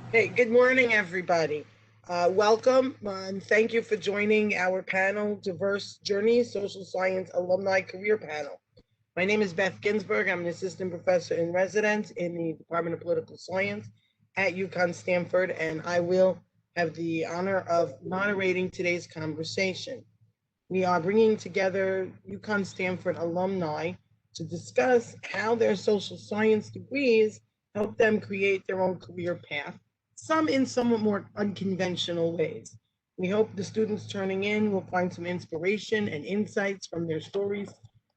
Hey, good morning, everybody. Welcome and thank you for joining our panel, Diverse Journeys, Social Science Alumni Career Panel. My name is Beth Ginsberg. I'm an assistant professor in residence in the Department of Political Science at UConn Stamford, and I will have the honor of moderating today's conversation. We are bringing together UConn Stamford alumni to discuss how their social science degrees help them create their own career path, some in somewhat more unconventional ways. We hope the students turning in will find some inspiration and insights from their stories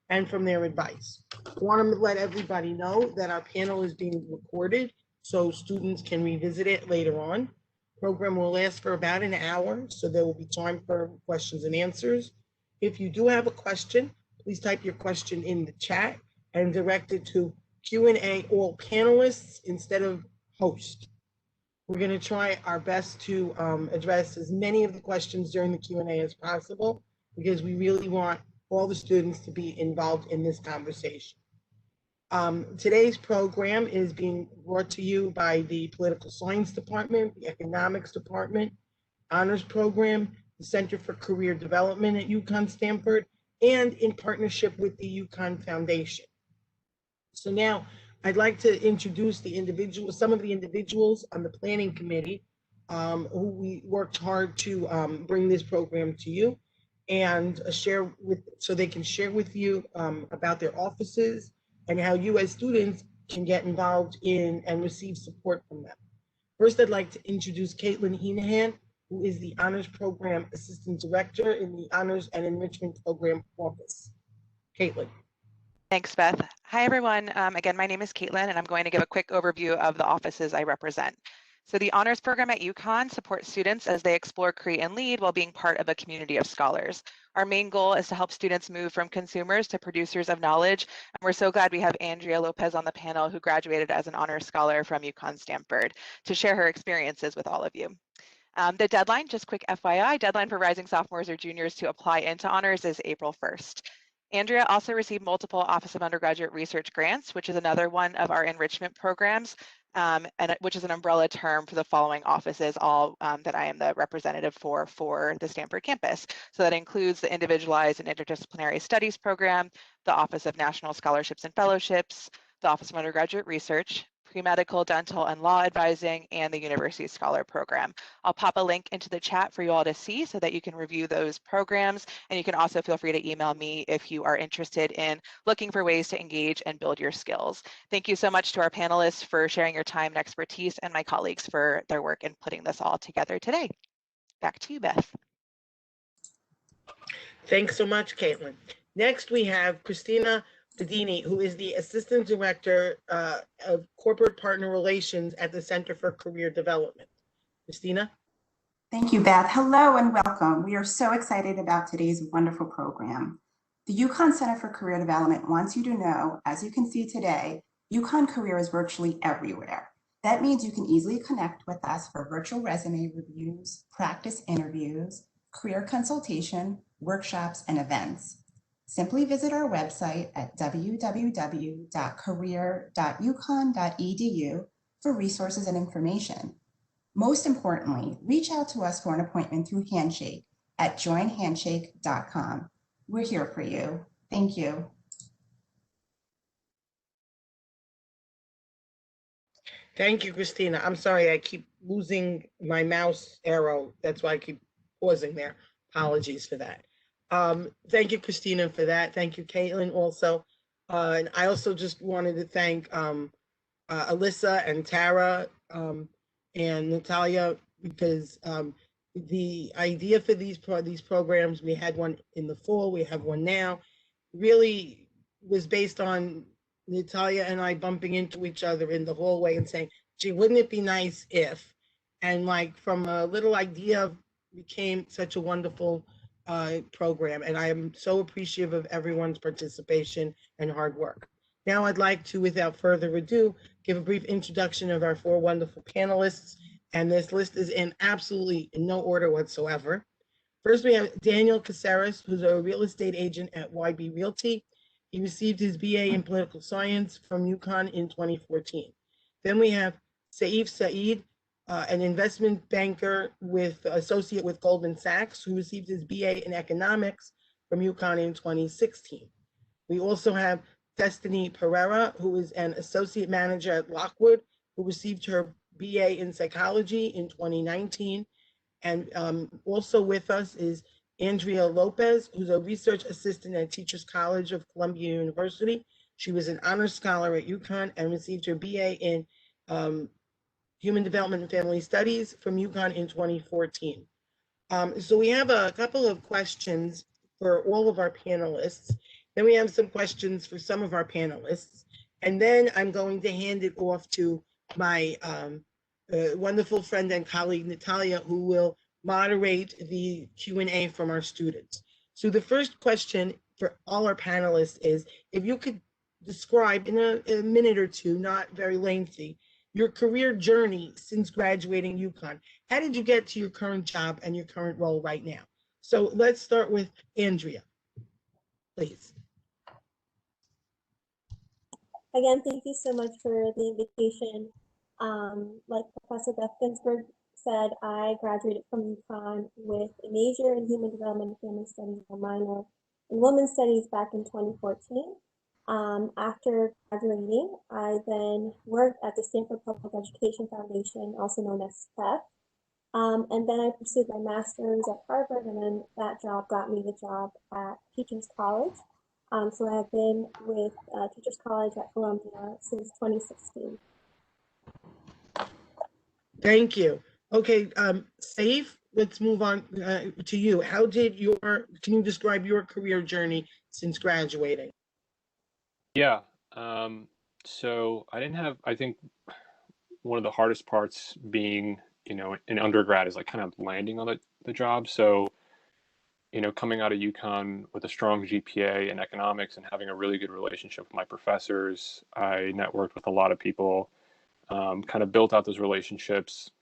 and from their advice. I want to let everybody know that our panel is being recorded so students can revisit it later on. The program will last for about an hour, so there will be time for questions and answers. If you do have a question, please type your question in the chat and direct it to Q&A all panelists instead of host. We're going to try our best to address as many of the questions during the Q&A as possible because we really want all the students to be involved in this conversation. Today's program is being brought to you by the Political Science Department, the Economics Department, Honors Program, the Center for Career Development at UConn Stamford, and in partnership with the UConn Foundation. So now I'd like to introduce some of the individuals on the planning committee who we worked hard to bring this program to you and so they can share with you about their offices and how you as students can get involved in and receive support from them. First, I'd like to introduce Caitlin Heenahan, who is the Honors Program Assistant Director in the Honors and Enrichment Program Office. Caitlin. Thanks, Beth. Hi, everyone. Again, my name is Caitlin, and I'm going to give a quick overview of the offices I represent. So the Honors Program at UConn supports students as they explore, create, and lead while being part of a community of scholars. Our main goal is to help students move from consumers to producers of knowledge, and we're so glad we have Andrea Lopez on the panel, who graduated as an honors scholar from UConn Stamford, to share her experiences with all of you. The deadline, just quick FYI, deadline for rising sophomores or juniors to apply into honors is April 1st. Andrea also received multiple Office of Undergraduate Research grants, which is another one of our enrichment programs, and which is an umbrella term for the following offices, all that I am the representative for the Stamford campus. So that includes the Individualized and Interdisciplinary Studies Program, the Office of National Scholarships and Fellowships, the Office of Undergraduate Research, pre-medical, dental, and law advising, and the University Scholar Program. I'll pop a link into the chat for you all to see so that you can review those programs, and you can also feel free to email me if you are interested in looking for ways to engage and build your skills. Thank you so much to our panelists for sharing your time and expertise, and my colleagues for their work in putting this all together today. Back to you, Beth. Thanks so much, Caitlin. Next, we have Christina Bedini, who is the Assistant Director of Corporate Partner Relations at the Center for Career Development. Christina? Thank you, Beth. Hello and welcome. We are so excited about today's wonderful program. The UConn Center for Career Development wants you to know, as you can see today, UConn Career is virtually everywhere. That means you can easily connect with us for virtual resume reviews, practice interviews, career consultation, workshops, and events. Simply visit our website at www.career.uconn.edu for resources and information. Most importantly, reach out to us for an appointment through Handshake at joinhandshake.com. We're here for you. Thank you. Thank you, Christina. I'm sorry, I keep losing my mouse arrow. That's why I keep pausing there. Apologies for that. Thank you, Christina, for that. Thank you, Caitlin, also. And I also just wanted to thank Alyssa and Tara and Natalia, because the idea for these programs, we had one in the fall, we have one now, really was based on Natalia and I bumping into each other in the hallway and saying, gee, wouldn't it be nice if? And like from a little idea became such a wonderful program. And I am so appreciative of everyone's participation and hard work. Now I'd like to, without further ado, give a brief introduction of our four wonderful panelists. And this list is in absolutely no order whatsoever. First, we have Daniel Caceres, who's a real estate agent at YB Realty. He received his BA in political science from UConn in 2014. Then we have Saif Saeed, an investment banker with associate with Goldman Sachs, who received his BA in economics from UConn in 2016. We also have Destiny Pereira, who is an associate manager at Lockwood, who received her BA in psychology in 2019. And also with us is Andrea Lopez, who's a research assistant at Teachers College of Columbia University. She was an honor scholar at UConn and received her BA in Human Development and Family Studies from UConn in 2014. So we have a couple of questions for all of our panelists. Then we have some questions for some of our panelists. And then I'm going to hand it off to my wonderful friend and colleague, Natalia, who will moderate the Q&A from our students. So the first question for all our panelists is, if you could describe in a minute or two, not very lengthy, your career journey since graduating UConn. How did you get to your current job and your current role right now? So let's start with Andrea, please. Again, thank you so much for the invitation. Like Professor Beth Ginsberg said, I graduated from UConn with a major in Human Development and Family Studies and a minor in Women's Studies back in 2014. After graduating, I then worked at the Stanford Public Education Foundation, also known as STEP. And then I pursued my master's at Harvard, and then that job got me the job at Teachers College. So I have been with Teachers College at Columbia since 2016. Thank you. Okay, Saif, let's move on to you. Can you describe your career journey since graduating? Yeah, so I think one of the hardest parts being, in undergrad is like kind of landing on the job. So, coming out of UConn with a strong GPA in economics and having a really good relationship with my professors, I networked with a lot of people, kind of built out those relationships.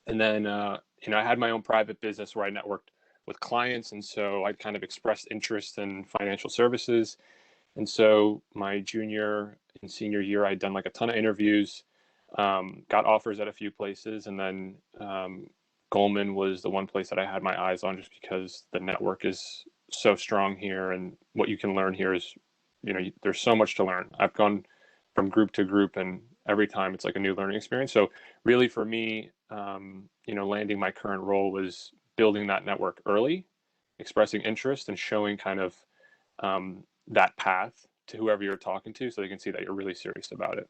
And then, I had my own private business where I networked with clients. And so I kind of expressed interest in financial services. And so my junior and senior year, I'd done like a ton of interviews, got offers at a few places. And then Goldman was the one place that I had my eyes on, just because the network is so strong here. And what you can learn here is, there's so much to learn. I've gone from group to group, and every time it's like a new learning experience. So really for me, landing my current role was building that network early, expressing interest and showing kind of that path to whoever you're talking to, so they can see that you're really serious about it.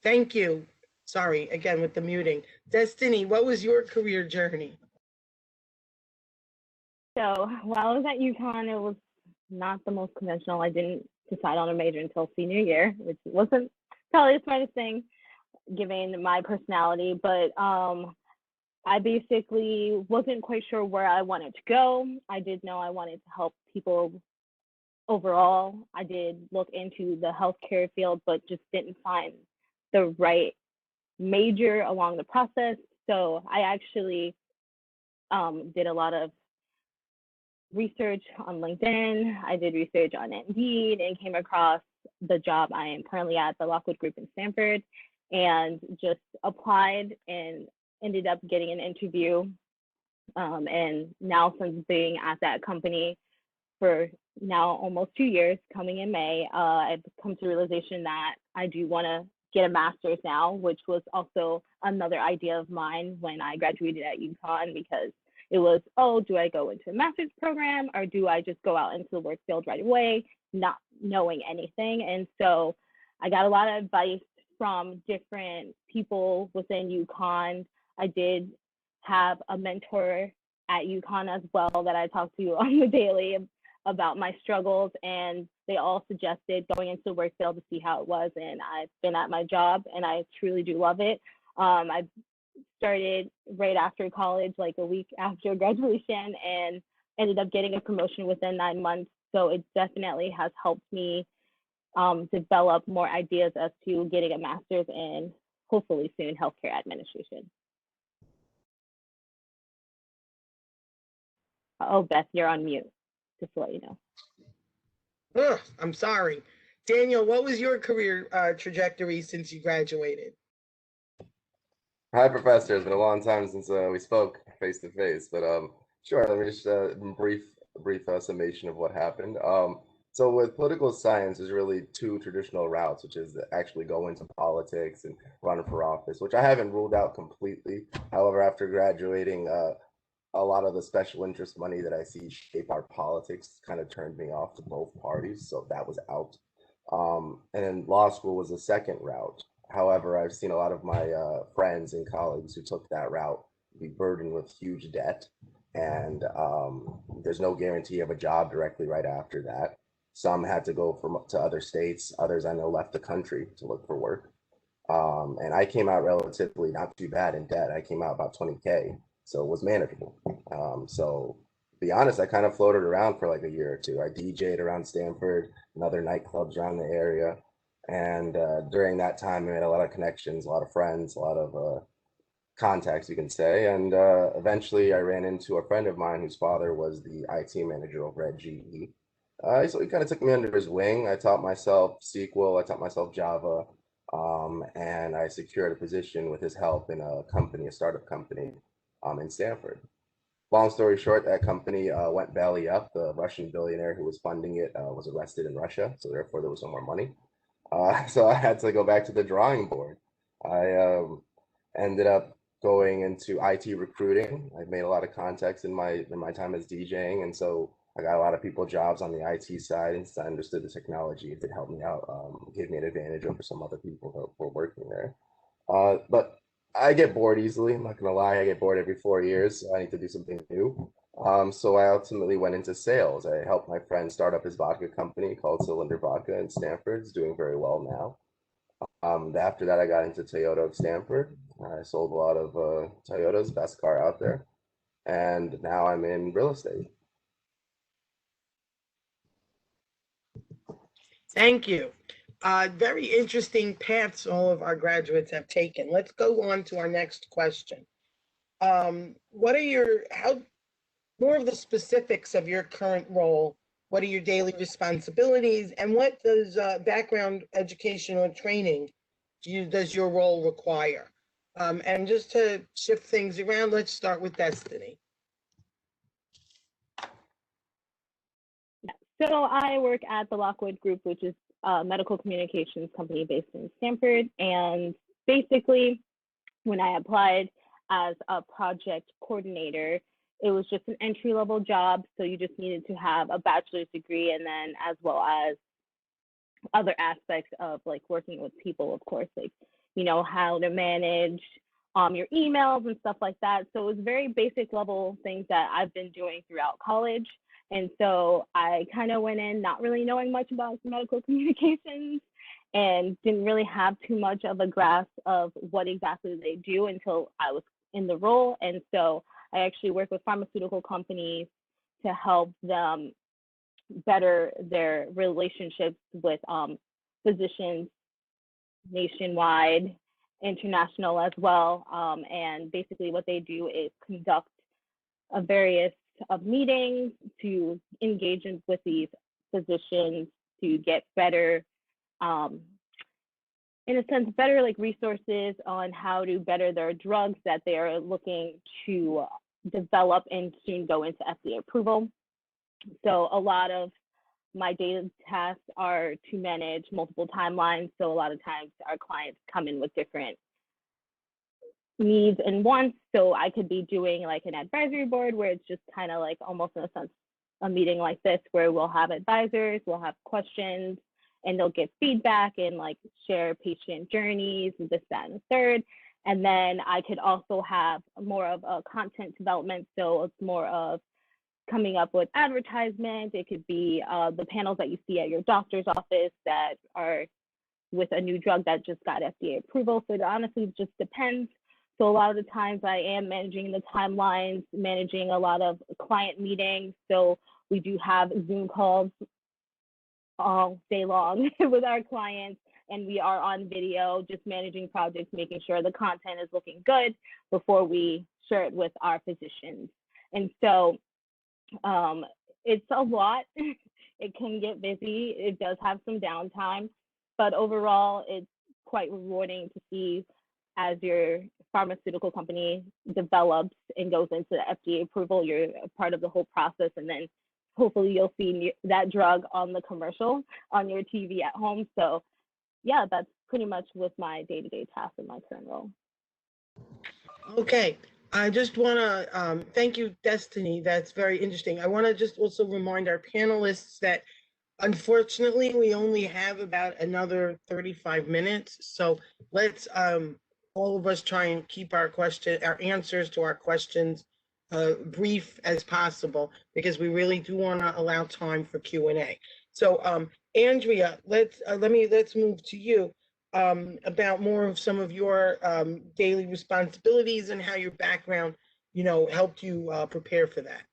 Thank you. Sorry, again, with the muting. Destiny, what was your career journey? So while I was at UConn, it was not the most conventional. I didn't decide on a major until senior year, which wasn't probably the smartest thing given my personality, but I basically wasn't quite sure where I wanted to go. I did know I wanted to help people overall. I did look into the healthcare field, but just didn't find the right major along the process. So I actually did a lot of research on LinkedIn. I did research on Indeed and came across the job I am currently at, the Lockwood Group in Stamford, and just applied and ended up getting an interview. And now, since being at that company for now almost 2 years, coming in May, I've come to the realization that I do want to get a master's now, which was also another idea of mine when I graduated at UConn, because it was, do I go into a master's program, or do I just go out into the work field right away, not knowing anything? And so I got a lot of advice from different people within UConn. I did have a mentor at UConn as well that I talked to on the daily about my struggles, and they all suggested going into the work field to see how it was. And I've been at my job, and I truly do love it. I started right after college, like a week after graduation, and ended up getting a promotion within 9 months. So it definitely has helped me develop more ideas as to getting a master's in, hopefully soon, healthcare administration. Oh, Beth, you're on mute. just to let you know. Ugh, I'm sorry. Daniel, what was your career trajectory since you graduated? Hi, Professor. It's been a long time since we spoke face to face, but sure. Let me just brief summation of what happened. So with political science, there's really two traditional routes, which is to actually go into politics and run for office, which I haven't ruled out completely. However, after graduating, a lot of the special interest money that I see shape our politics kind of turned me off to both parties, so that was out. And then law school was the second route. However, I've seen a lot of my friends and colleagues who took that route be burdened with huge debt, and there's no guarantee of a job directly right after that. Some had to go to other states. Others I know left the country to look for work. And I came out relatively not too bad in debt. I came out about 20K, so it was manageable. So to be honest, I kind of floated around for like a year or two. I DJ'd around Stamford and other nightclubs around the area. And during that time, I made a lot of connections, a lot of friends, a lot of contacts, you can say. And eventually I ran into a friend of mine whose father was the IT manager over at GE. So he kind of took me under his wing. I taught myself SQL, I taught myself Java, and I secured a position with his help in a company, a startup company in Stanford. Long story short, that company went belly up. The Russian billionaire who was funding it was arrested in Russia, so therefore there was no more money. So I had to go back to the drawing board. I ended up going into IT recruiting. I made a lot of contacts in my time as DJing, and so I got a lot of people jobs on the IT side, and I understood the technology. It did help me out, gave me an advantage over some other people that were working there. But I get bored easily. I'm not gonna lie, I get bored every 4 years, so I need to do something new. So I ultimately went into sales. I helped my friend start up his vodka company called Cylinder Vodka in Stanford. It's doing very well now. After that, I got into Toyota of Stanford. I sold a lot of Toyotas, best car out there. And now I'm in real estate. Thank you. Very interesting paths all of our graduates have taken. Let's go on to our next question. What are more of the specifics of your current role? What are your daily responsibilities? And what does background education or training does your role require? And just to shift things around, let's start with Destiny. So I work at the Lockwood Group, which is a medical communications company based in Stamford. And basically, when I applied as a project coordinator, it was just an entry-level job. So you just needed to have a bachelor's degree, and then as well as other aspects of like working with people, of course, like, you know, how to manage your emails and stuff like that. So it was very basic level things that I've been doing throughout college. And so I kind of went in not really knowing much about medical communications and didn't really have too much of a grasp of what exactly they do until I was in the role. And so I actually work with pharmaceutical companies to help them better their relationships with physicians nationwide, international as well. And basically what they do is conduct a various of meetings to engage with these physicians to get better, in a sense, better like resources on how to better their drugs that they are looking to develop and soon go into FDA approval. So a lot of my daily tasks are to manage multiple timelines. So a lot of times our clients come in with different needs and wants. So I could be doing like an advisory board where it's just kind of like almost in a sense a meeting like this where we'll have advisors, we'll have questions, and they'll get feedback and like share patient journeys and this, that, and the third. And then I could also have more of a content development. So it's more of coming up with advertisement. It could be the panels that you see at your doctor's office that are with a new drug that just got FDA approval. So it honestly just depends. So a lot of the times I am managing the timelines, managing a lot of client meetings. So we do have Zoom calls all day long with our clients, and we are on video, just managing projects, making sure the content is looking good before we share it with our physicians. And so it's a lot. It can get busy. It does have some downtime, but overall, it's quite rewarding to see as your pharmaceutical company develops and goes into the FDA approval, you're a part of the whole process, and then hopefully you'll see that drug on the commercial on your TV at home. So yeah, that's pretty much with my day-to-day tasks in my current role. Okay, I just want to thank you, Destiny. That's very interesting. I want to just also remind our panelists that unfortunately we only have about another 35 minutes. So let's all of us try and keep our answers to our questions brief as possible, because we really do want to allow time for Q&A. So Andrea, let's move to you. About more of some of your daily responsibilities and how your background, helped you prepare for that.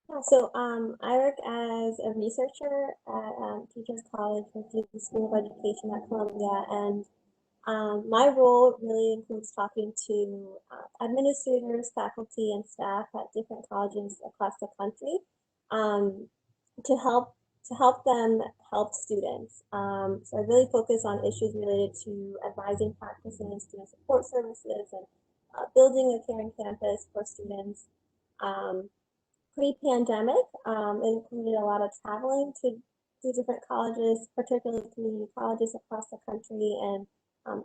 Yeah, so I work as a researcher at Teachers College with the School of Education at Columbia, and my role really includes talking to administrators, faculty, and staff at different colleges across the country to help them help students. So I really focus on issues related to advising practices, student support services, and building a caring campus for students. Pre-pandemic, it included a lot of traveling to different colleges, particularly community colleges across the country, and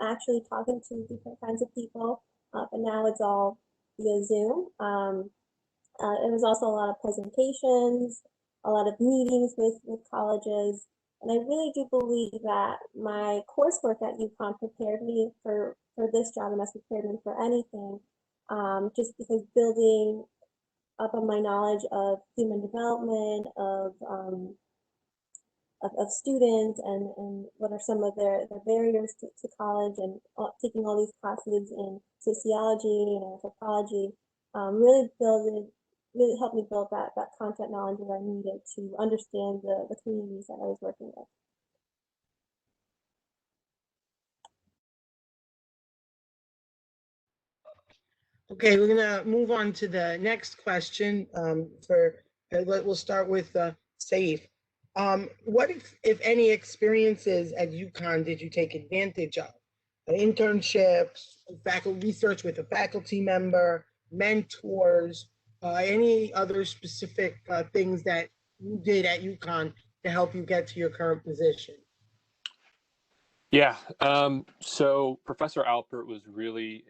actually talking to different kinds of people. But now it's all via Zoom. It was also a lot of presentations, a lot of meetings with colleges. And I really do believe that my coursework at UConn prepared me for this job, and has prepared me for anything, just because building up on my knowledge of human development, of students, and what are some of their barriers to college, and taking all these classes in sociology and anthropology, really helped me build that content knowledge that I needed to understand the communities that I was working with. Okay, we're gonna move on to the next question. We'll start with Saif. What, if any, experiences at UConn did you take advantage of? Internships, faculty research with a faculty member, mentors, any other specific things that you did at UConn to help you get to your current position? Yeah. So Professor Alpert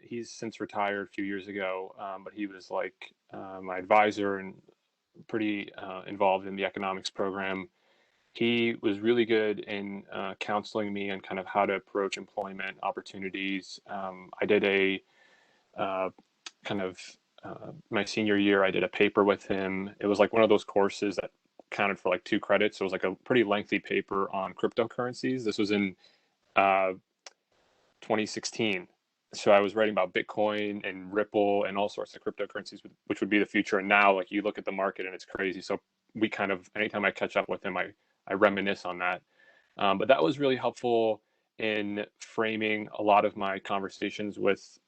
he's since retired a few years ago, but he was like my advisor and pretty involved in the economics program. He was really good in counseling me on kind of how to approach employment opportunities. I did my senior year, I did a paper with him. It was like one of those courses that counted for like 2 credits. So it was like a pretty lengthy paper on cryptocurrencies. This was in 2016. So I was writing about Bitcoin and Ripple and all sorts of cryptocurrencies, which would be the future. And now, like, you look at the market and it's crazy. So we kind of, anytime I catch up with him, I reminisce on that. But that was really helpful in framing a lot of my conversations with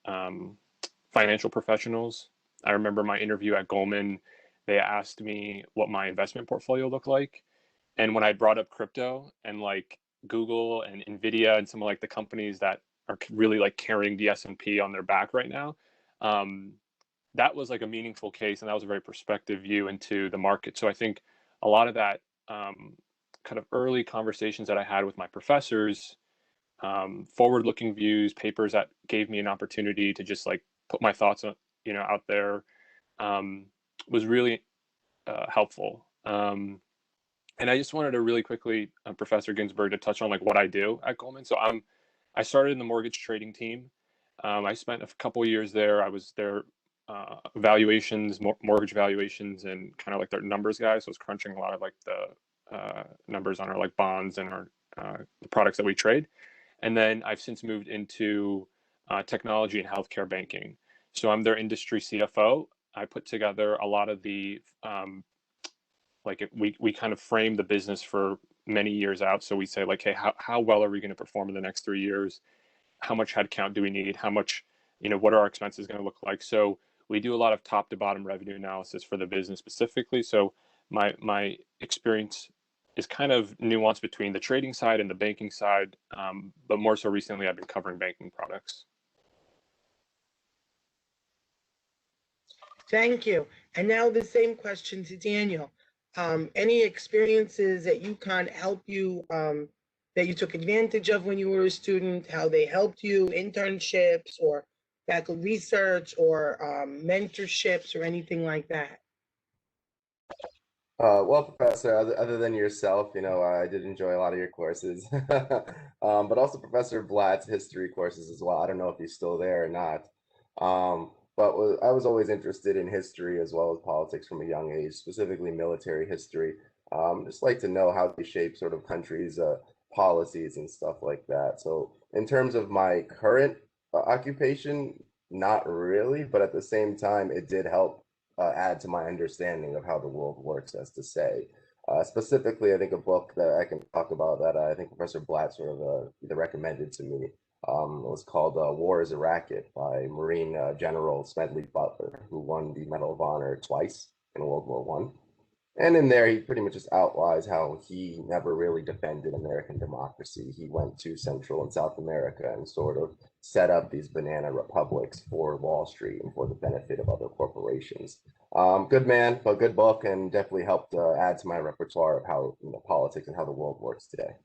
financial professionals. I remember my interview at Goldman, they asked me what my investment portfolio looked like. And when I brought up crypto and like Google and Nvidia and some of like the companies that are really like carrying the S&P on their back right now, that was like a meaningful case, and that was a very perspective view into the market. So I think a lot of that kind of early conversations that I had with my professors, forward-looking views, papers that gave me an opportunity to just like put my thoughts out there, was really helpful. And I just wanted to really quickly, Professor Ginsberg, to touch on like what I do at Goldman. So I started in the mortgage trading team. I spent a couple years there. I was their valuations, mortgage valuations, and kind of like their numbers guy. So I was crunching a lot of like the numbers on our like bonds and our the products that we trade. And then I've since moved into technology and healthcare banking. So I'm their industry CFO. I put together a lot of the we kind of frame the business for many years out. So we say like, hey, how well are we going to perform in the next 3 years? How much headcount do we need? How much, what are our expenses going to look like? So we do a lot of top to bottom revenue analysis for the business specifically. So my experience is kind of nuanced between the trading side and the banking side, but more so recently I've been covering banking products. Thank you. And now the same question to Daniel. Any experiences at UConn help you, that you took advantage of when you were a student, how they helped you, internships or faculty research or mentorships or anything like that? Well, Professor, other than yourself, I did enjoy a lot of your courses, but also Professor Blatt's history courses as well. I don't know if he's still there or not, but I was always interested in history as well as politics from a young age, specifically military history. Just like to know how they shape sort of countries' policies and stuff like that. So, in terms of my current occupation, not really, but at the same time, it did help add to my understanding of how the world works, as to say. Specifically, I think a book that I can talk about that I think Professor Blatt sort of either recommended to me was called War is a Racket by Marine General Smedley Butler, who won the Medal of Honor twice in World War One. And in there, he pretty much just outlines how he never really defended American democracy. He went to Central and South America and sort of set up these banana republics for Wall Street and for the benefit of other corporations. Good man, but good book, and definitely helped add to my repertoire of how politics and how the world works today.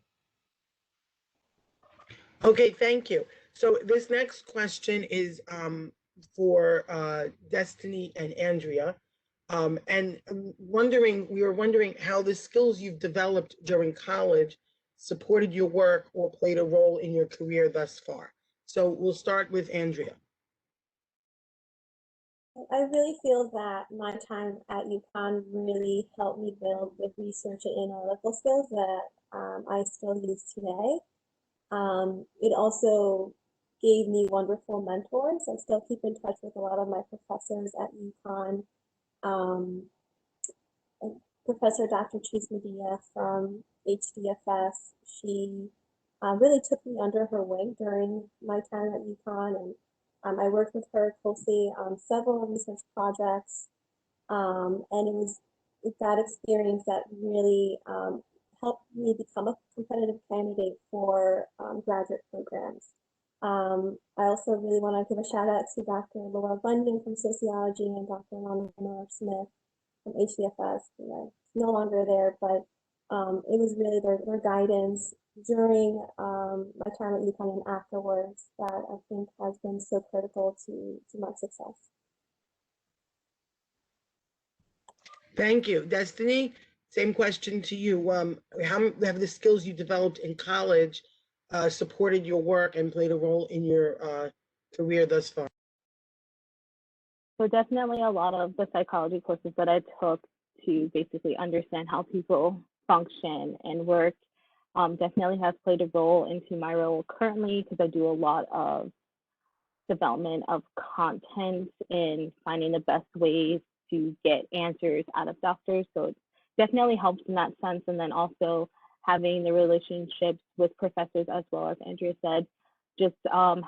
Okay, thank you. So this next question is for Destiny and Andrea. And we were wondering how the skills you've developed during college supported your work or played a role in your career thus far. So we'll start with Andrea. I really feel that my time at UConn really helped me build the research and analytical skills that I still use today. It also gave me wonderful mentors. I still keep in touch with a lot of my professors at UConn. Professor Dr. Chase Medea from HDFS, she really took me under her wing during my time at UConn, and I worked with her closely on several research projects, and it was that experience that really helped me become a competitive candidate for graduate programs. I also really want to give a shout out to Dr. Laura Bunyan from sociology and Dr. Lana Miller Smith from HDFS. No longer there, but it was really their guidance during my time at UConn and afterwards that I think has been so critical to my success. Thank you. Destiny, same question to you. How have the skills you developed in college supported your work and played a role in your career thus far? So definitely a lot of the psychology courses that I took to basically understand how people function and work definitely has played a role into my role currently, because I do a lot of development of content and finding the best ways to get answers out of doctors. So it definitely helps in that sense. And then also having the relationships with professors, as well as Andrea said, just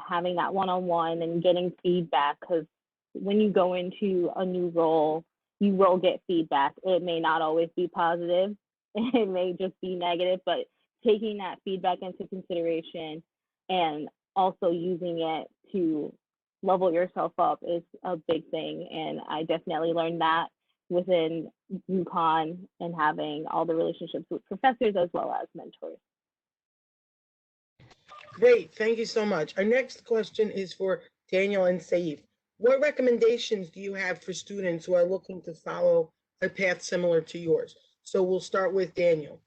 having that one-on-one and getting feedback, because when you go into a new role, you will get feedback. It may not always be positive, it may just be negative, but taking that feedback into consideration and also using it to level yourself up is a big thing. And I definitely learned that within UConn and having all the relationships with professors as well as mentors. Great, thank you so much. Our next question is for Daniel and Saif. What recommendations do you have for students who are looking to follow a path similar to yours? So we'll start with Daniel.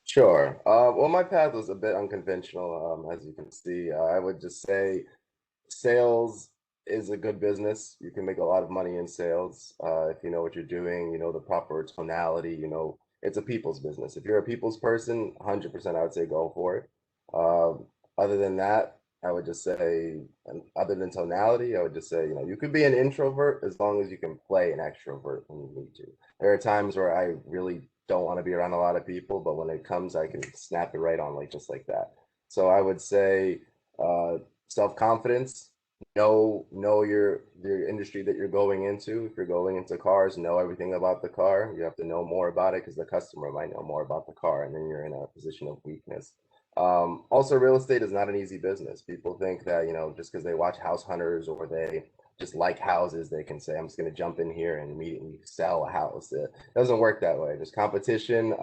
Sure. Well, my path was a bit unconventional, as you can see. I would just say sales is a good business. You can make a lot of money in sales if you know what you're doing, you know the proper tonality, it's a people's business. If you're a people's person, 100% I would say go for it. Other than that, I would just say, and other than tonality, I would just say, you could be an introvert as long as you can play an extrovert when you need to. There are times where I really don't want to be around a lot of people, but when it comes, I can snap it right on, just like that. So I would say self-confidence, know your industry that you're going into. If you're going into cars, know everything about the car. You have to know more about it because the customer might know more about the car, and then you're in a position of weakness. Also, real estate is not an easy business. People think that, just because they watch House Hunters or they just like houses, they can say, I'm just going to jump in here and immediately sell a house. It doesn't work that way. There's competition.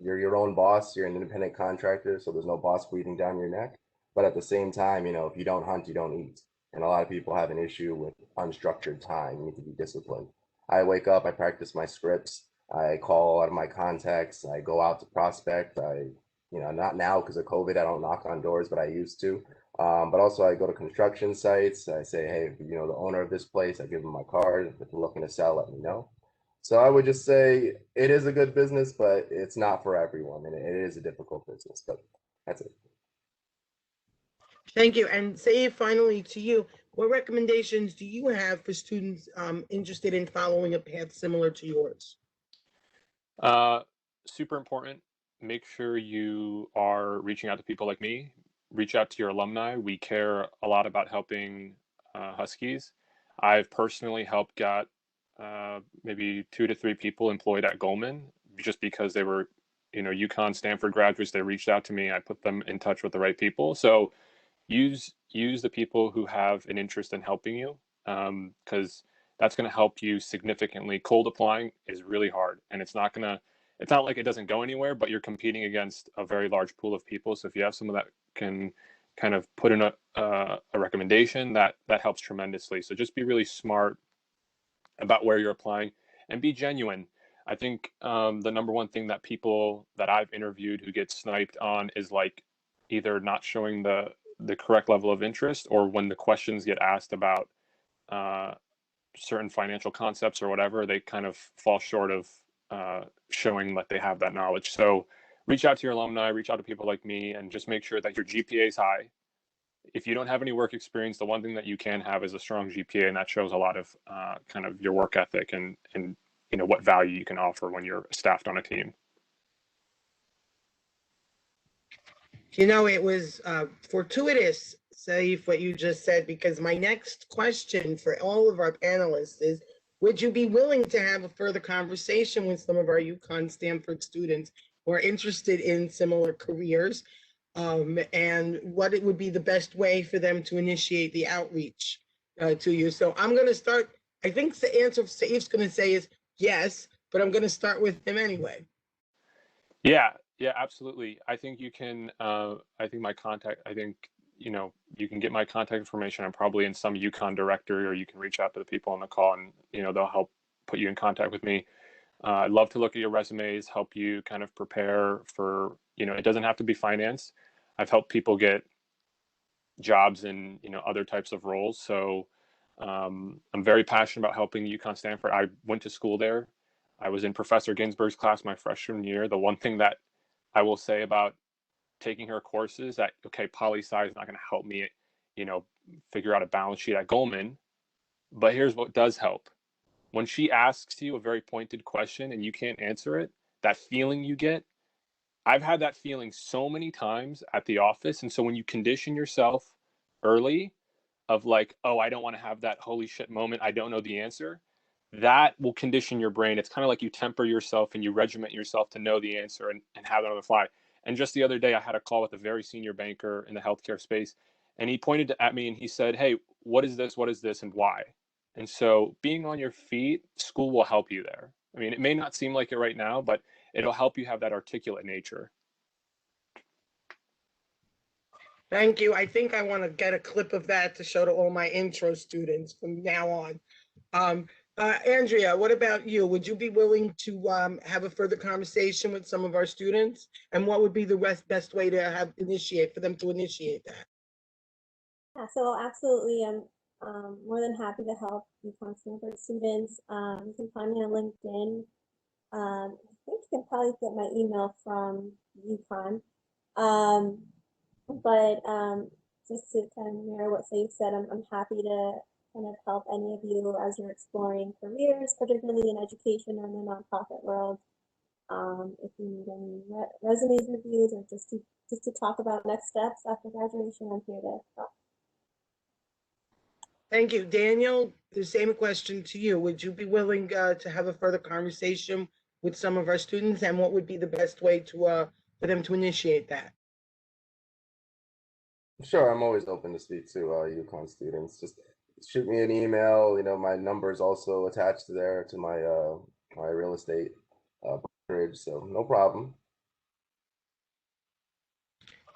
You're your own boss. You're an independent contractor, so there's no boss breathing down your neck. But at the same time, if you don't hunt, you don't eat. And a lot of people have an issue with unstructured time. You need to be disciplined. I wake up, I practice my scripts, I call a lot of my contacts, I go out to prospect. Not now because of COVID, I don't knock on doors, but I used to. But also I go to construction sites. I say, hey, the owner of this place, I give them my card. If they're looking to sell, let me know. So I would just say it is a good business, but it's not for everyone. And it is a difficult business, but that's it. Thank you. And say finally to you, what recommendations do you have for students interested in following a path similar to yours? Super important. Make sure you are reaching out to people like me. Reach out to your alumni. We care a lot about helping Huskies. I've personally helped got maybe 2 to 3 people employed at Goldman just because they were, UConn Stamford graduates. They reached out to me. I put them in touch with the right people. So use the people who have an interest in helping you, because that's going to help you significantly. Cold applying is really hard, and it's not like it doesn't go anywhere, but you're competing against a very large pool of people. So if you have someone that can kind of put in a recommendation, that helps tremendously. So just be really smart about where you're applying and be genuine. I think the number one thing that people that I've interviewed who get sniped on is like either not showing the correct level of interest, or when the questions get asked about certain financial concepts or whatever, they kind of fall short of showing that they have that knowledge. So reach out to your alumni, reach out to people like me, and just make sure that your GPA is high. If you don't have any work experience, the one thing that you can have is a strong GPA, and that shows a lot of kind of your work ethic and what value you can offer when you're staffed on a team. It was fortuitous, Saif, what you just said, because my next question for all of our panelists is, would you be willing to have a further conversation with some of our UConn Stamford students who are interested in similar careers, and what it would be the best way for them to initiate the outreach to you? So I'm going to start. I think the answer Saif's going to say is yes, but I'm going to start with him anyway. Yeah, absolutely. I think you can, I think my contact, you can get my contact information. I'm probably in some UConn directory, or you can reach out to the people on the call and, they'll help put you in contact with me. I'd love to look at your resumes, help you kind of prepare for, it doesn't have to be finance. I've helped people get jobs in, other types of roles. So I'm very passionate about helping UConn Stamford. I went to school there. I was in Professor Ginsburg's class my freshman year. The one thing that I will say about taking her courses, that, okay, poli-sci is not going to help me, figure out a balance sheet at Goldman. But here's what does help. When she asks you a very pointed question and you can't answer it, that feeling you get, I've had that feeling so many times at the office. And so when you condition yourself early of like, oh, I don't want to have that holy shit moment, I don't know the answer, that will condition your brain. It's kind of like you temper yourself and you regiment yourself to know the answer and have it on the fly. And just the other day, I had a call with a very senior banker in the healthcare space, and he pointed at me and he said, hey, what is this, and why? And so being on your feet, school will help you there. I mean, it may not seem like it right now, but it'll help you have that articulate nature. Thank you. I think I want to get a clip of that to show to all my intro students from now on. Andrea, what about you? Would you be willing to have a further conversation with some of our students? And what would be the best way to for them to initiate that? Yeah, so absolutely, I'm more than happy to help UConn Stamford students. You can find me on LinkedIn. I think you can probably get my email from UConn. But just to kind of mirror what Saif said, I'm happy to kind of help any of you as you're exploring careers, particularly in education or in the nonprofit world. If you need any resumes reviews, or just to talk about next steps after graduation, I'm here to help. Thank you. Daniel, the same question to you. Would you be willing to have a further conversation with some of our students, and what would be the best way to for them to initiate that? Sure, I'm always open to speak to UConn students. Just shoot me an email. You know, my number is also attached to there to my my real estate brokerage, so no problem.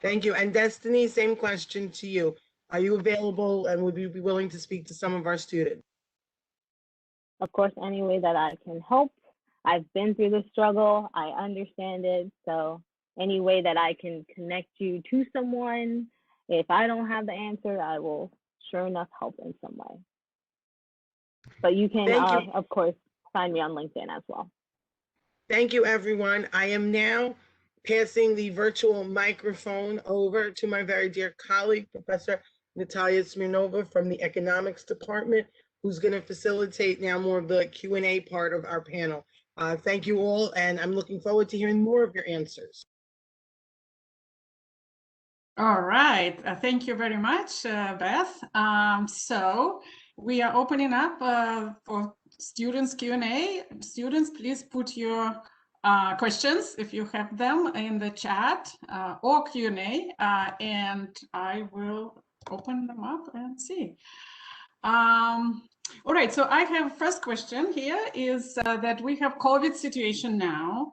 Thank you. And Destiny, same question to you. Are you available, and would you be willing to speak to some of our students? Of course, any way that I can help. I've been through the struggle. I understand it. So any way that I can connect you to someone, if I don't have the answer, I will sure enough help in some way. But you can, Thank you. of course, find me on LinkedIn as well. Thank you, everyone. I am now passing the virtual microphone over to my very dear colleague, Professor Natalia Smirnova from the Economics Department, who's going to facilitate now more of the Q&A part of our panel. Thank you all, and I'm looking forward to hearing more of your answers. All right. Thank you very much, Beth. So we are opening up for students Q&A. Students, please put your questions, if you have them, in the chat or Q&A, and I will open them up and see. All right, so I have first question here is that we have COVID situation now,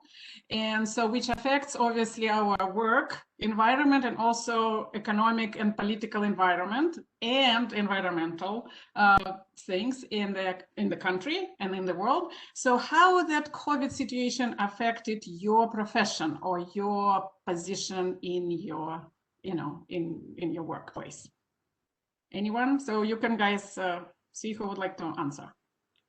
and so which affects obviously our work environment and also economic and political environment and environmental things in the country and in the world. So how that COVID situation affected your profession or your position in your, you know, in your workplace? Anyone? So you can guys see who would like to answer.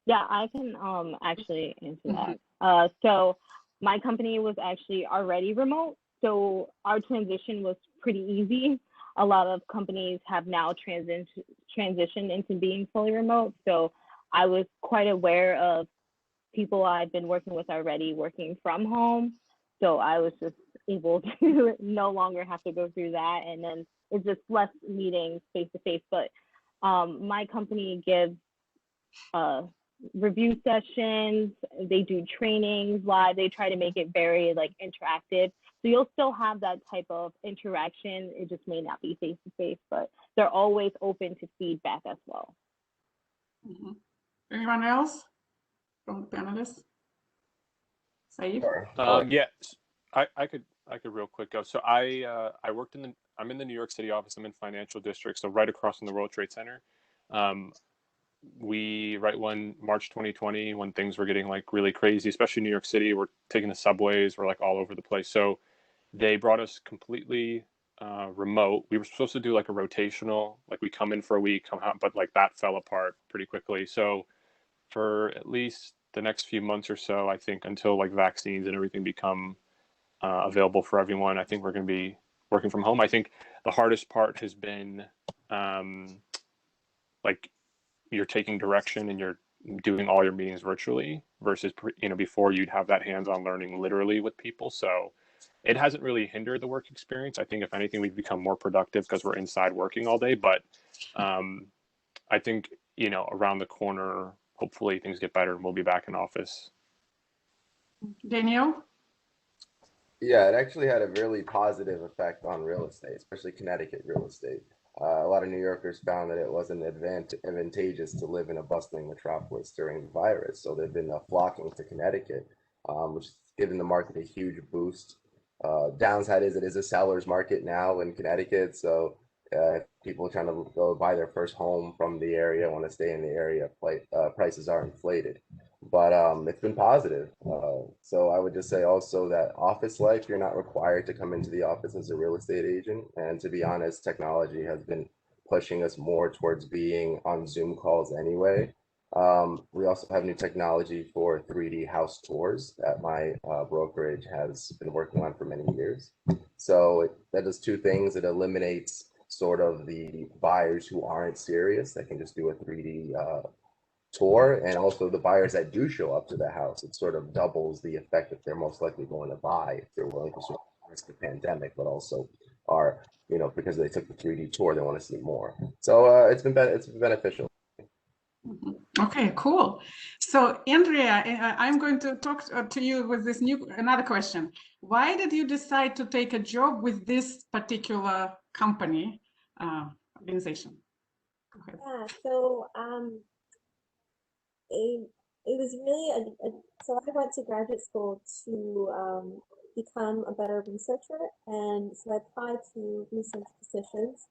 Yeah, I can actually answer that. So my company was actually already remote, so our transition was pretty easy. A lot of companies have now transitioned into being fully remote, so I was quite aware of people I've been working with already working from home, so I was just able to no longer have to go through that, and then it's just less meetings face to face. But my company gives review sessions, they do trainings live, they try to make it very like interactive. So you'll still have that type of interaction. It just may not be face to face, but they're always open to feedback as well. Mm-hmm. Anyone else from the panelists? Saeed? Sure. Yeah, I could real quick go. So I worked I'm in the New York City office. I'm in Financial District, so right across from the World Trade Center. When March 2020, when things were getting like really crazy, especially New York City, we're taking the subways, we're like all over the place. So they brought us completely remote. We were supposed to do like a rotational, like we come in for a week, come out, but like that fell apart pretty quickly. So for at least the next few months or so, I think until like vaccines and everything become available for everyone, I think we're going to be working from home. I think the hardest part has been like you're taking direction and you're doing all your meetings virtually versus, you know, before you'd have that hands-on learning literally with people. So it hasn't really hindered the work experience. I think if anything, we've become more productive because we're inside working all day. But I think, you know, around the corner, hopefully things get better and we'll be back in office. Daniel? Yeah, it actually had a really positive effect on real estate, especially Connecticut real estate. A lot of New Yorkers found that it wasn't advantageous to live in a bustling metropolis during the virus. So they've been flocking to Connecticut, which has given the market a huge boost. Downside is it is a seller's market now in Connecticut. So people trying to go buy their first home from the area, want to stay in the area, prices are inflated. But it's been positive. So I would just say also that office life, you're not required to come into the office as a real estate agent. And to be honest, technology has been pushing us more towards being on Zoom calls anyway. We also have new technology for 3D house tours that my brokerage has been working on for many years. So that does two things. It eliminates sort of the buyers who aren't serious that can just do a 3D tour, and also the buyers that do show up to the house. It sort of doubles the effect that they're most likely going to buy if they're willing to sort of risk the pandemic, but also are, you know, because they took the 3D tour, they want to see more. So it's been beneficial. Okay, cool. So Andrea, I'm going to talk to you with this another question. Why did you decide to take a job with this particular company, organization? Go ahead. Yeah, so it was really so I went to graduate school to become a better researcher, and so I applied to research positions.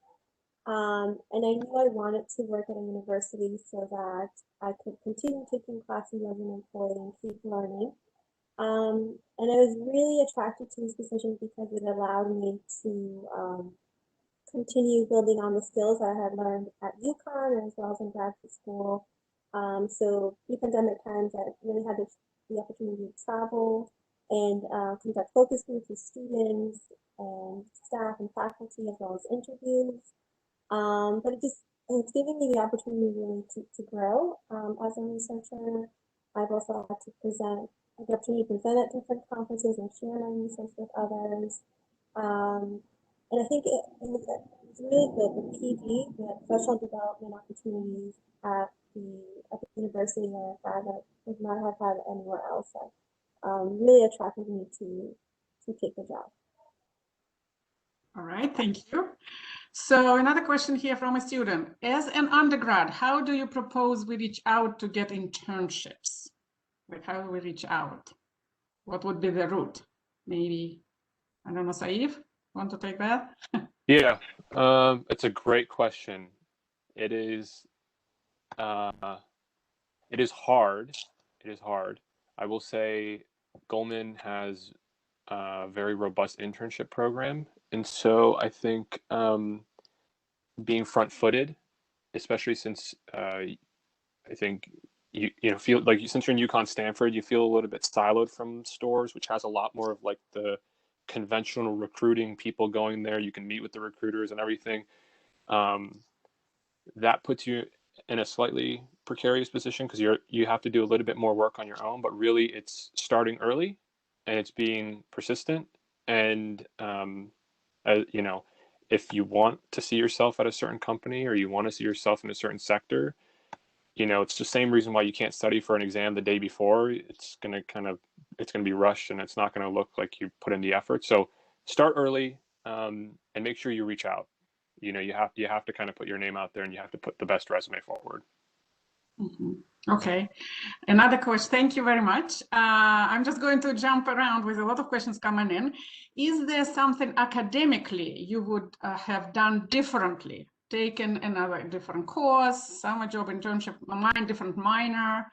And I knew I wanted to work at a university so that I could continue taking classes as an employee and keep learning. And I was really attracted to these positions because it allowed me to continue building on the skills I had learned at UConn as well as in graduate school. So pre-pandemic times, I really had the opportunity to travel and conduct focus groups with students and staff and faculty as well as interviews. But it's giving me the opportunity really to grow as a researcher. I've also had to present, the opportunity to present at different conferences and share my research with others. And I think it's really the PD, the professional development opportunities at the university that I've had that would not have had anywhere else that really attracted me to take the job. All right, thank you. So another question here from a student. As an undergrad, how do you propose we reach out to get internships? Like, how do we reach out? What would be the route? Maybe, I don't know, Saif, want to take that? Yeah, it's a great question. It is hard. It is hard. I will say Goldman has a very robust internship program. And so I think being front-footed, especially since I think you know feel like since you're in UConn Stamford, you feel a little bit siloed from Stores, which has a lot more of like the conventional recruiting people going there. You can meet with the recruiters and everything. That puts you in a slightly precarious position because you have to do a little bit more work on your own. But really, it's starting early, and it's being persistent. And you know, if you want to see yourself at a certain company or you want to see yourself in a certain sector, you know, it's the same reason why you can't study for an exam the day before. It's going to be rushed and it's not going to look like you put in the effort. So start early and make sure you reach out. You know, you have to kind of put your name out there and you have to put the best resume forward. Mm-hmm. Okay. Another question. Thank you very much. I'm just going to jump around with a lot of questions coming in. Is there something academically you would have done differently? Taken another different course, summer job, internship, different minor,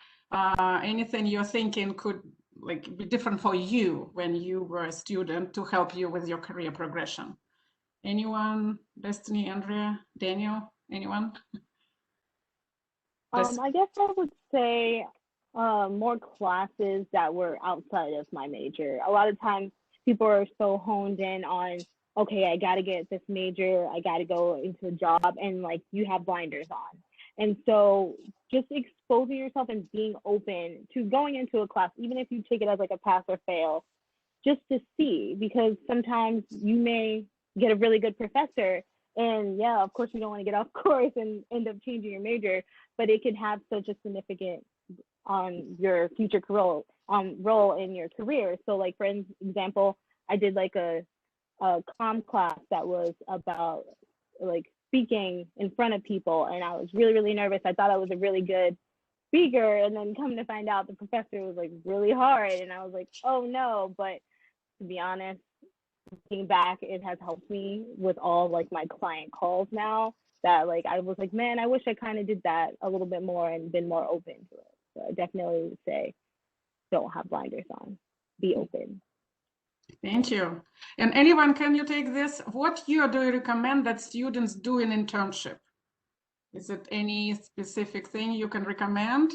anything you're thinking could like be different for you when you were a student to help you with your career progression? Anyone? Destiny, Andrea, Daniel, anyone? I guess I would say more classes that were outside of my major. A lot of times people are so honed in on, okay, I got to get this major, I got to go into a job, and like you have blinders on. And so just exposing yourself and being open to going into a class, even if you take it as like a pass or fail, just to see, because sometimes you may get a really good professor and yeah, of course you don't want to get off course and end up changing your major, but it can have such a significant on your future role in your career. So like for example, I did like a comm class that was about like speaking in front of people, and I was really, really nervous. I thought I was a really good speaker, and then come to find out the professor was like really hard, and I was like, oh no. But to be honest, looking back, it has helped me with all like my client calls now, that like I was like, man, I wish I kind of did that a little bit more and been more open to it. So I definitely would say don't have blinders on, be open. Thank you. And anyone, can you take this? What year do you recommend that students do an internship? Is it any specific thing you can recommend?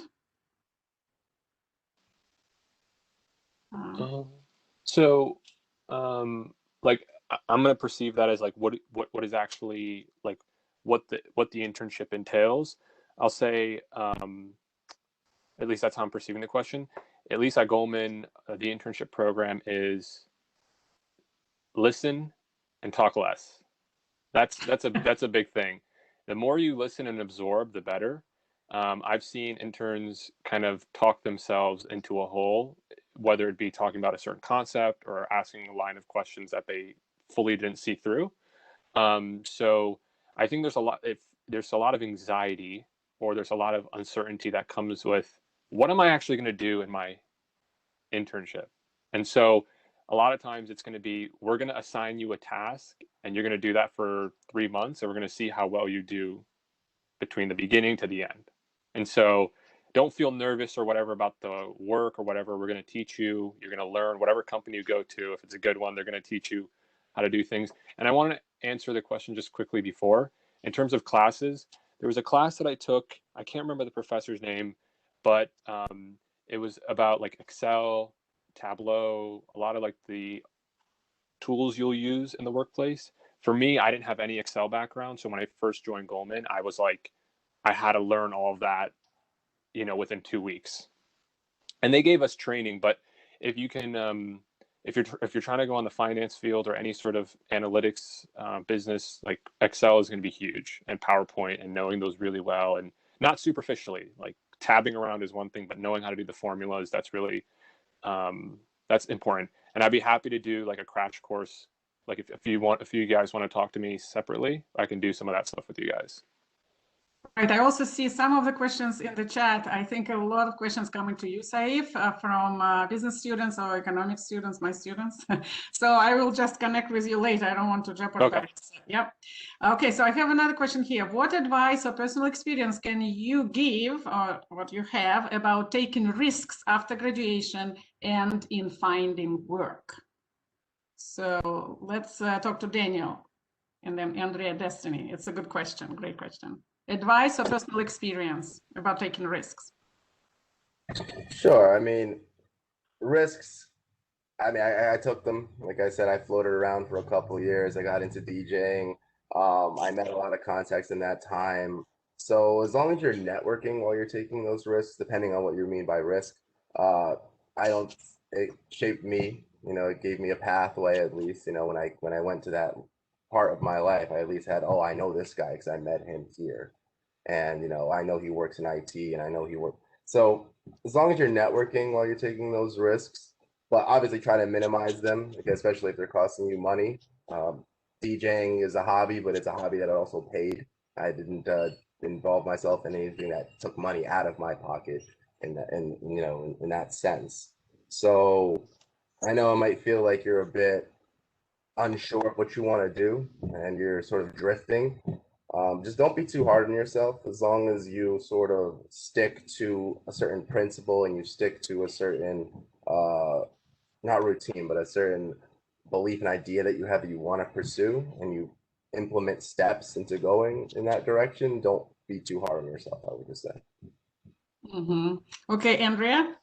Like I'm going to perceive that as like what is actually like what the internship entails. I'll say at least that's how I'm perceiving the question. At least at Goldman, the internship program is listen and talk less. That's a big thing. The more you listen and absorb, the better. I've seen interns kind of talk themselves into a hole, whether it be talking about a certain concept or asking a line of questions that they fully didn't see through. So I think there's a lot of anxiety, or there's a lot of uncertainty that comes with, what am I actually going to do in my internship? And so a lot of times it's going to be, we're going to assign you a task and you're going to do that for 3 months, and we're going to see how well you do between the beginning to the end. And so don't feel nervous or whatever about the work or whatever. We're going to teach you. You're going to learn whatever company you go to. If it's a good one, they're going to teach you how to do things. And I want to answer the question just quickly before. In terms of classes, there was a class that I took. I can't remember the professor's name, but it was about like Excel, Tableau, a lot of like the tools you'll use in the workplace. For me, I didn't have any Excel background. So when I first joined Goldman, I was like, I had to learn all of that, within 2 weeks. And they gave us training, but if you can, if you're trying to go on the finance field or any sort of analytics business, like Excel is going to be huge, and PowerPoint, and knowing those really well, and not superficially. Like tabbing around is one thing, but knowing how to do the formulas, that's really that's important. And I'd be happy to do like a crash course. Like if you guys want to talk to me separately, I can do some of that stuff with you guys. Right. I also see some of the questions in the chat. I think a lot of questions coming to you, Saif, from business students or economic students, my students. So I will just connect with you later. I don't want to jeopardize. Okay. Yep. Okay. So I have another question here. What advice or personal experience can you give, or what you have, about taking risks after graduation and in finding work? So let's talk to Daniel, and then Andrea, Destiny. It's a good question. Great question. Advice or personal experience about taking risks? Sure. I mean, risks. I mean, I took them. Like I said, I floated around for a couple of years. I got into DJing. I met a lot of contacts in that time. So as long as you're networking while you're taking those risks, depending on what you mean by risk, it shaped me. It gave me a pathway at least. When I went to that part of my life, I at least had, I know this guy because I met him here. And, I know he works in IT, and I know he works. So as long as you're networking while you're taking those risks, but obviously try to minimize them, especially if they're costing you money. DJing is a hobby, but it's a hobby that I also paid. I didn't involve myself in anything that took money out of my pocket in that sense. So I know it might feel like you're a bit unsure of what you want to do and you're sort of drifting. Just don't be too hard on yourself. As long as you sort of stick to a certain principle and you stick to a certain not routine, but a certain belief and idea that you have that you want to pursue, and you implement steps into going in that direction, don't be too hard on yourself, I would just say. Mm-hmm. Okay, Andrea?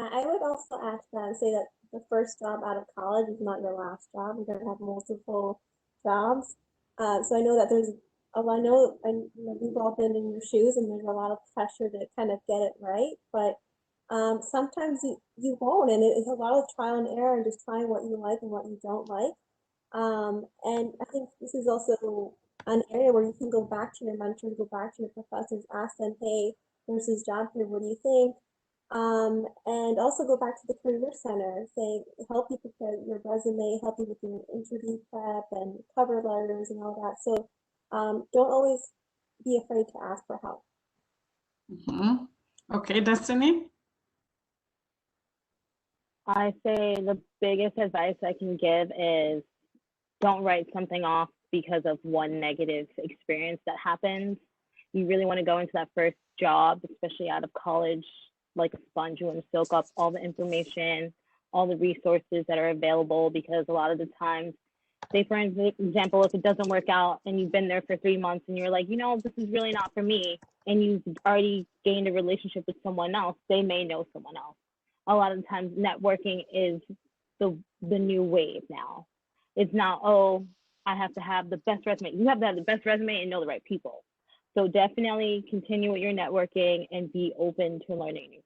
I would also ask that and say that the first job out of college is not your last job. You're going to have multiple jobs. So I know that there's we've all been in your shoes, and there's a lot of pressure to kind of get it right. But sometimes you won't, and it's a lot of trial and error and just trying what you like and what you don't like. And I think this is also an area where you can go back to your mentors, go back to your professors, ask them, hey, there's this job here, what do you think? And also go back to the Career Center, say, help you prepare your resume, help you with your interview prep and cover letters and all that. So don't always be afraid to ask for help. Mm-hmm. Okay, Destiny? I say the biggest advice I can give is don't write something off because of one negative experience that happens. You really want to go into that first job, especially out of college, like a sponge. You want to soak up all the information, all the resources that are available, because a lot of the times, say for example, if it doesn't work out and you've been there for 3 months and you're like, this is really not for me, and you've already gained a relationship with someone else, they may know someone else. A lot of the times networking is the new wave now. It's not, I have to have the best resume. You have to have the best resume and know the right people. So definitely continue with your networking and be open to learning anything.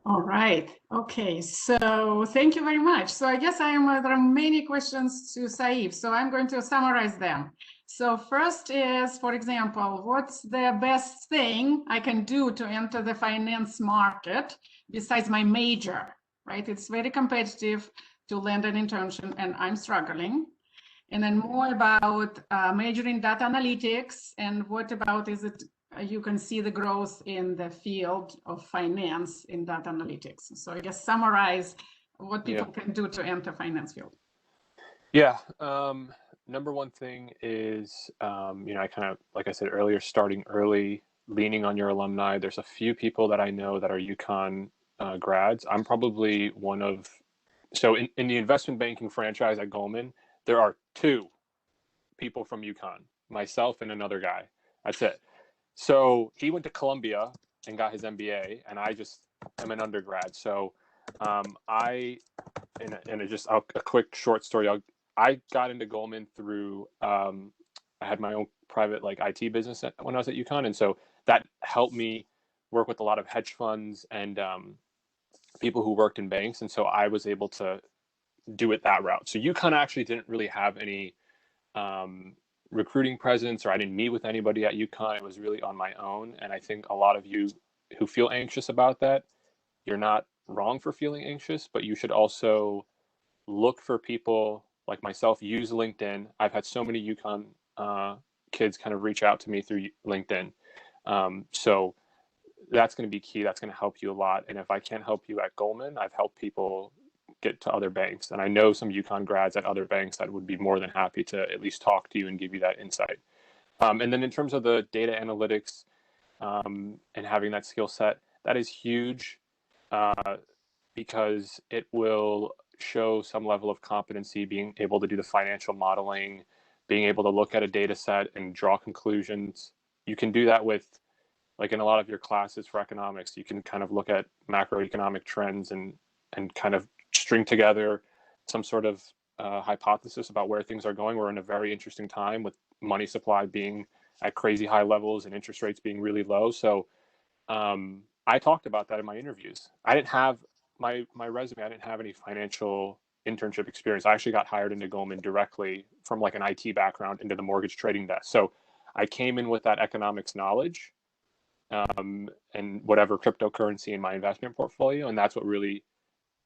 All right. Okay. So thank you very much. So I guess there are many questions to Saif. So I'm going to summarize them. So first is, for example, what's the best thing I can do to enter the finance market besides my major, right? It's very competitive to land an internship and I'm struggling. And then more about majoring data analytics, and what about is it you can see the growth in the field of finance in data analytics. So I guess summarize what people can do to enter finance field. Yeah. Number one thing is, I kind of, like I said earlier, starting early, leaning on your alumni. There's a few people that I know that are UConn grads. I'm probably one of, so in the investment banking franchise at Goldman, there are 2 people from UConn, myself and another guy. That's it. So he went to Columbia and got his MBA, and I just am an undergrad. So just a quick short story. I got into Goldman through, I had my own private IT business when I was at UConn. And so that helped me work with a lot of hedge funds and people who worked in banks. And so I was able to do it that route. So UConn actually didn't really have any recruiting presence, or I didn't meet with anybody at UConn. It was really on my own. And I think a lot of you who feel anxious about that, you're not wrong for feeling anxious, but you should also look for people like myself. Use LinkedIn. I've had so many UConn kids kind of reach out to me through LinkedIn. So that's going to be key. That's going to help you a lot. And if I can't help you at Goldman, I've helped people get to other banks. And I know some UConn grads at other banks that would be more than happy to at least talk to you and give you that insight. And then in terms of the data analytics and having that skill set, that is huge because it will show some level of competency, being able to do the financial modeling, being able to look at a data set and draw conclusions. You can do that with, like in a lot of your classes for economics, you can kind of look at macroeconomic trends and kind of string together some sort of hypothesis about where things are going. We're in a very interesting time with money supply being at crazy high levels and interest rates being really low. So I talked about that in my interviews. I didn't have my resume. I didn't have any financial internship experience. I actually got hired into Goldman directly from like an IT background into the mortgage trading desk. So I came in with that economics knowledge and whatever cryptocurrency in my investment portfolio. And that's what really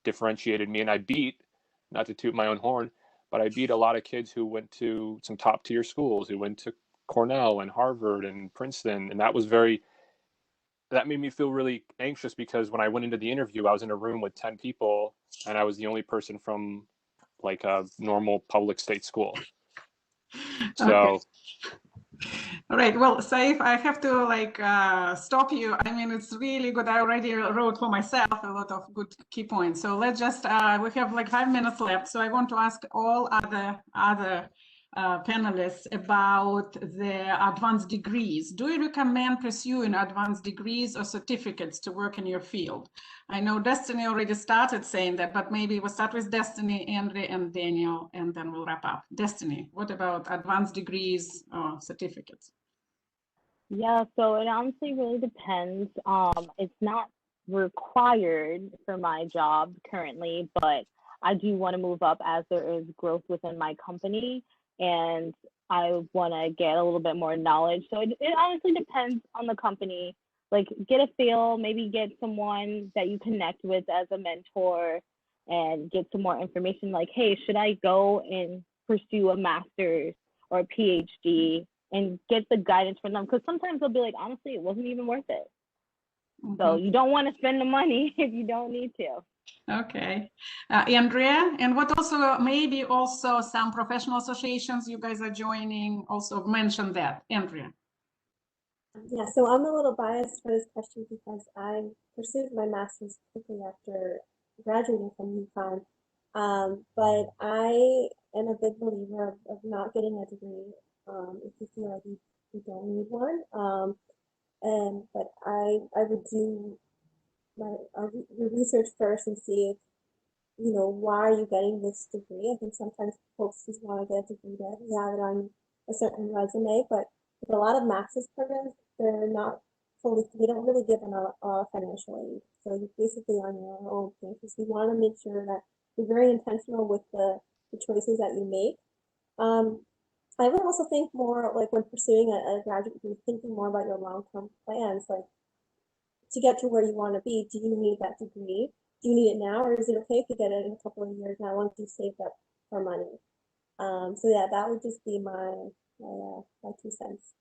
differentiated me. And I beat, not to toot my own horn, but I beat a lot of kids who went to some top tier schools, who went to Cornell and Harvard and Princeton. And that made me feel really anxious because when I went into the interview, I was in a room with 10 people and I was the only person from like a normal public state school. So. Okay. All right. Well, Saif, I have to stop you. I mean, it's really good. I already wrote for myself a lot of good key points. So let's just, we have like 5 minutes left. So I want to ask all other panelists about the advanced degrees. Do you recommend pursuing advanced degrees or certificates to work in your field? I know Destiny already started saying that, but maybe we'll start with Destiny, Andrea, and Daniel, and then we'll wrap up. Destiny, what about advanced degrees or certificates? Yeah, so it honestly really depends. It's not required for my job currently, but I do want to move up as there is growth within my company, and I want to get a little bit more knowledge. So it honestly depends on the company. Like, get a feel, maybe get someone that you connect with as a mentor and get some more information like, hey, should I go and pursue a master's or a PhD, and get the guidance from them? Because sometimes they'll be like, honestly, it wasn't even worth it. So you don't want to spend the money if you don't need to. Okay. Andrea, and what also, maybe also some professional associations you guys are joining also mention that. Andrea. Yeah, so I'm a little biased for this question because I pursued my master's quickly after graduating from UConn. But I am a big believer of not getting a degree if you feel like you don't need one. But I would do my research first and see if, why are you getting this degree? I think sometimes folks just want to get a degree to have it on a certain resume, but with a lot of master's programs, they're not fully, they don't really give a financial aid. So you're basically on your own thing, because you want to make sure that you're very intentional with the choices that you make. I would also think more like when pursuing a graduate degree, thinking more about your long-term plans, like to get to where you want to be. Do you need that degree? Do you need it now, or is it okay if you get it in a couple of years now once you saved up for money? So yeah, that would just be my 2 cents.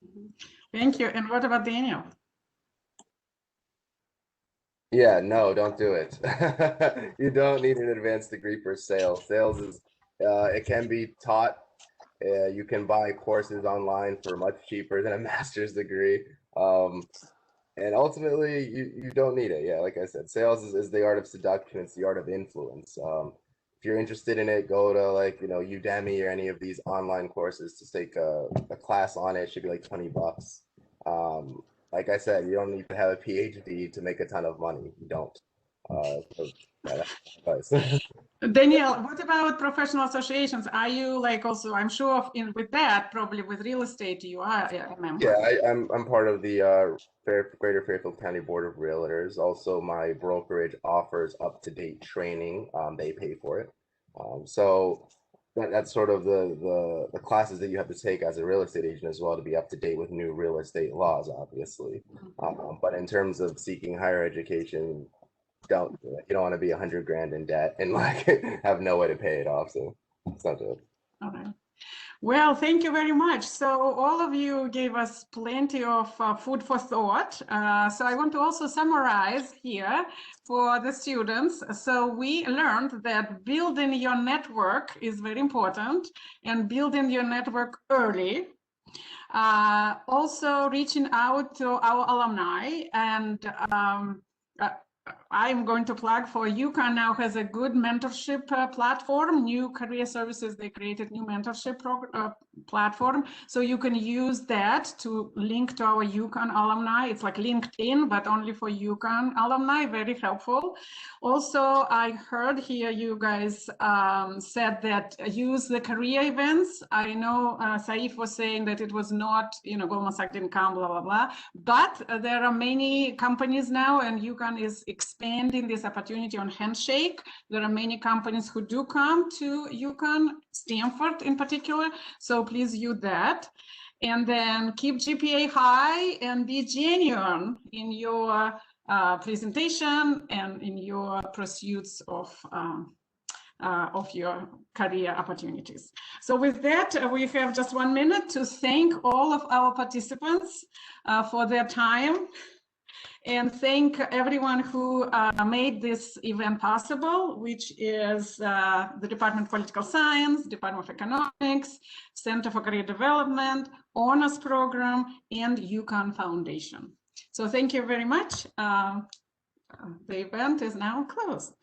Thank you. And what about Daniel? Yeah, no, don't do it. You don't need an advanced degree for sales. Sales is, it can be taught. You can buy courses online for much cheaper than a master's degree. And ultimately, you don't need it. Yeah, like I said, sales is the art of seduction. It's the art of influence. If you're interested in it, go to like, Udemy or any of these online courses to take a class on it. It should be like $20. Like I said, you don't need to have a PhD to make a ton of money. You don't. So, yeah, that's advice. Danielle, what about professional associations? Are you like also, I'm sure with that, probably with real estate, you are a member. Yeah, I'm part of the Greater Fairfield County Board of Realtors. Also, my brokerage offers up-to-date training. They pay for it. So that's sort of the classes that you have to take as a real estate agent as well to be up to date with new real estate laws, obviously. But in terms of seeking higher education, you don't want to be 100 grand in debt and like have no way to pay it off. So it's not good. All right. Well, thank you very much. So all of you gave us plenty of food for thought. So I want to also summarize here for the students. So we learned that building your network is very important and building your network early. Also reaching out to our alumni, and I'm going to plug for UConn now has a good mentorship platform. New Career Services, they created new mentorship platform. So you can use that to link to our UConn alumni. It's like LinkedIn, but only for UConn alumni, very helpful. Also, I heard here you guys said that use the career events. I know Saif was saying that it was not, Goldman Sachs didn't come, blah, blah, blah. But there are many companies now, and UConn is expanding this opportunity on Handshake. There are many companies who do come to UConn, Stamford in particular. So please use that. And then keep GPA high and be genuine in your presentation and in your pursuits of your career opportunities. So with that, we have just 1 minute to thank all of our participants for their time, and thank everyone who made this event possible, which is the Department of Political Science, Department of Economics, Center for Career Development, Honors Program, and UConn Foundation. So thank you very much. The event is now closed.